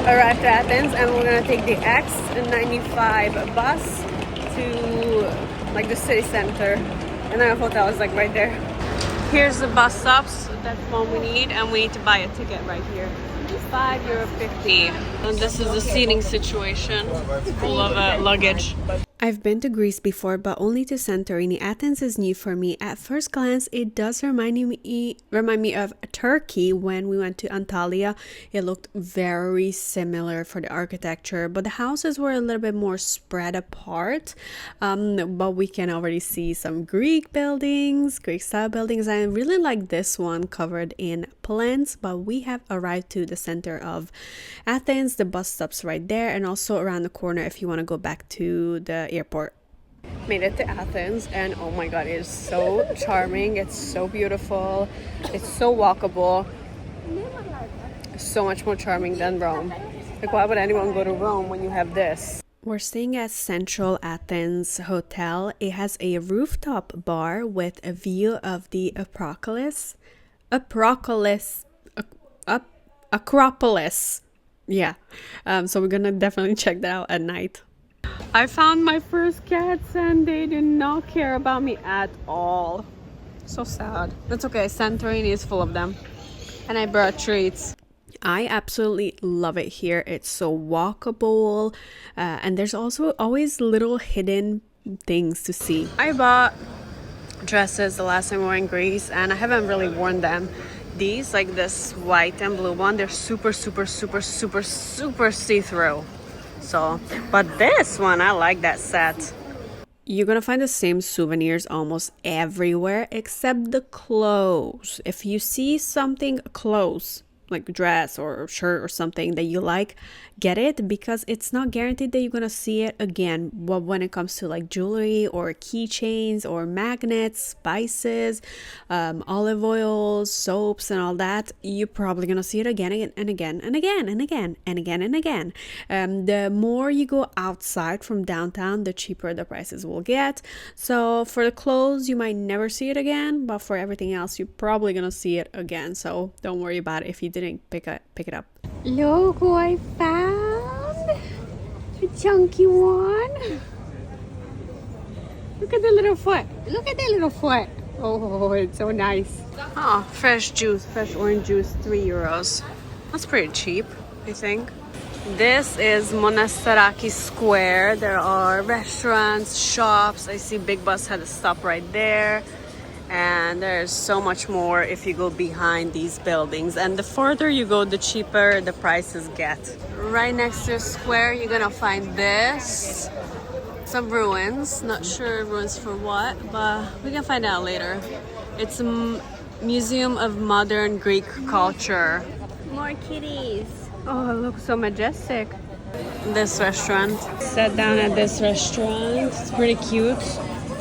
arrived at Athens, and we're gonna take the X95 bus to like the city center, and our hotel is like right there. Here's the bus stops. That's one we need, and we need to buy a ticket right here. €5.50. And this is the seating situation, full of luggage. I've been to Greece before, but only to Santorini. Athens is new for me. At first glance, it does remind me of Turkey when we went to Antalya. It looked very similar for the architecture, but the houses were a little bit more spread apart. But we can already see some Greek buildings, Greek style buildings. I really like this one covered in plants, but we have arrived to the center of Athens. The bus stop's right there, and also around the corner if you want to go back to the airport. Made it to Athens, and oh my god, it is so charming. It's so beautiful. It's so walkable. So much more charming than Rome. Like, why would anyone go to Rome when you have this? We're staying at Central Athens Hotel. It has a rooftop bar with a view of the Acropolis. Acropolis. Yeah. So we're gonna definitely check that out at night. I found my first cats and they did not care about me at all. So sad. That's okay. Santorini is full of them. And I brought treats. I absolutely love it here. It's so walkable. And there's also always little hidden things to see. I bought dresses the last time we were in Greece, and I haven't really worn them. These, like this white and blue one, they're super see-through. So, but this one, I like that set. You're gonna find the same souvenirs almost everywhere except the clothes. If you see something close, like a dress or shirt or something that you like, get it, because it's not guaranteed that you're gonna see it again. But when it comes to like jewelry or keychains or magnets, spices, olive oils, soaps and all that, you're probably gonna see it again and again and again and again and again and again. The more you go outside from downtown, the cheaper the prices will get. So for the clothes, you might never see it again, but for everything else, you're probably gonna see it again. So don't worry about it if you didn't pick it up. Look who I found! A chunky one! Look at the little foot! Look at the little foot! Oh, it's so nice. Oh, fresh juice, fresh orange juice, €3. That's pretty cheap, I think. This is Monastiraki Square. There are restaurants, shops. I see Big Bus had a stop right there. And there's so much more if you go behind these buildings, and the further you go, the cheaper the prices get. Right next to the square, you're gonna find this, some ruins. Not sure ruins for what, but we can find out later. It's a museum of modern Greek culture. More kitties. Oh, it looks so majestic. This restaurant. Sat down at this restaurant. It's pretty cute.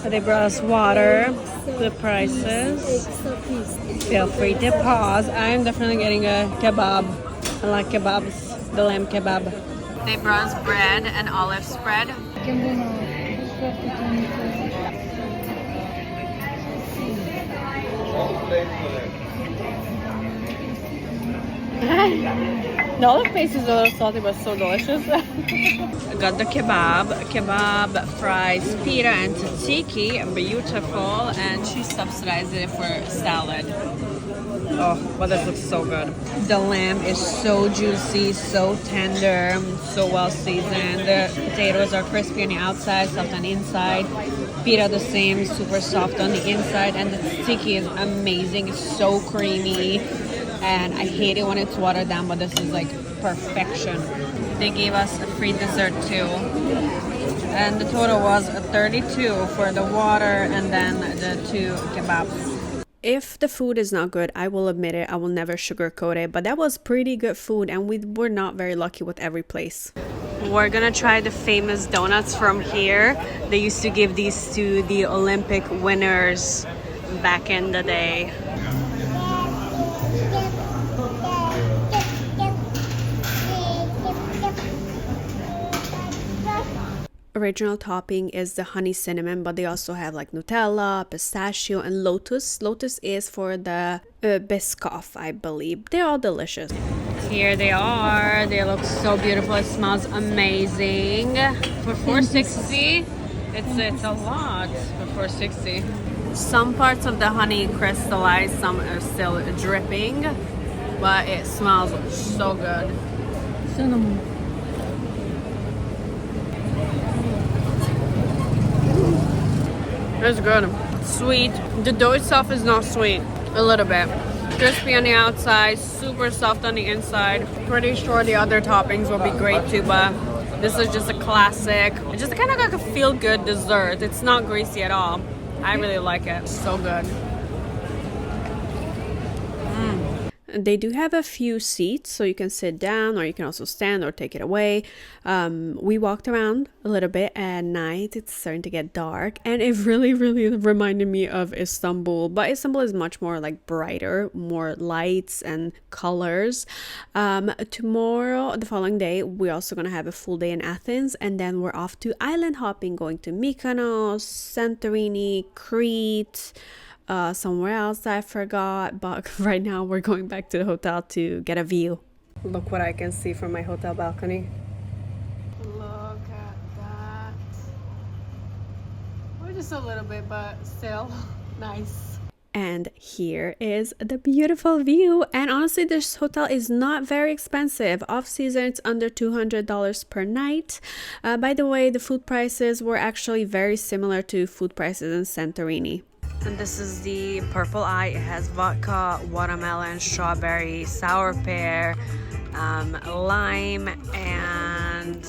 They brought us water, the prices. Feel free to pause. I'm definitely getting a kebab. I like kebabs, the lamb kebab. They brought us bread and olive spread. The olive paste is a little salty, but so delicious. I got the kebab, fries, pita and tzatziki, beautiful, and she subsidized it for salad. Oh, but this looks so good. The lamb is so juicy, so tender, so well seasoned. The potatoes are crispy on the outside, soft on the inside. Pita the same, super soft on the inside, and the tzatziki is amazing. It's so creamy. And I hate it when it's watered down, but this is like perfection. They gave us a free dessert too. And the total was $32 for the water and then the 2 kebabs. If the food is not good, I will admit it. I will never sugarcoat it. But that was pretty good food, and we were not very lucky with every place. We're gonna try the famous donuts from here. They used to give these to the Olympic winners back in the day. Original topping is the honey cinnamon, but they also have like Nutella, pistachio, and lotus. Lotus is for the Biscoff, I believe. They're all delicious. Here they are. They look so beautiful. It smells amazing. For $4.60, it's a lot for $4.60. Some parts of the honey crystallized, some are still dripping, but it smells so good. Cinnamon. It's good. Sweet. The dough itself is not sweet. A little bit. Crispy on the outside, super soft on the inside. Pretty sure the other toppings will be great too, but this is just a classic. It's just kind of like a feel-good dessert. It's not greasy at all. I really like it. So good. They do have a few seats, so you can sit down or you can also stand or take it away. We walked around a little bit at night. It's starting to get dark, and it really reminded me of Istanbul, but Istanbul is much more like brighter, more lights and colors. Tomorrow, the following day, we're also gonna have a full day in Athens, and then we're off to island hopping, going to Mykonos, Santorini, Crete, somewhere else that I forgot, but right now we're going back to the hotel to get a view. Look what I can see from my hotel balcony. Look at that. We're just a little bit, but still nice. And here is the beautiful view. And honestly, this hotel is not very expensive. Off season, it's under $200 per night. By the way, the food prices were actually very similar to food prices in Santorini. And this is the purple eye. It has vodka, watermelon, strawberry, sour pear, lime, and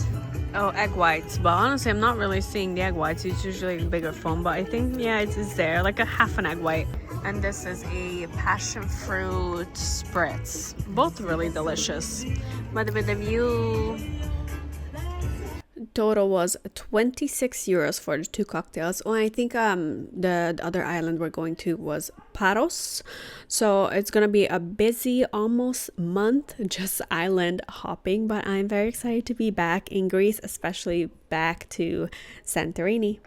egg whites. But honestly, I'm not really seeing the egg whites. It's usually a bigger foam, but I think, yeah, it's there, like a half an egg white. And this is a passion fruit spritz. Both really delicious. But with the view, total was 26 euros for the two cocktails. Oh, I think the other island we're going to was Paros. So it's gonna be a busy almost month just island hopping, but I'm very excited to be back in Greece, especially back to Santorini.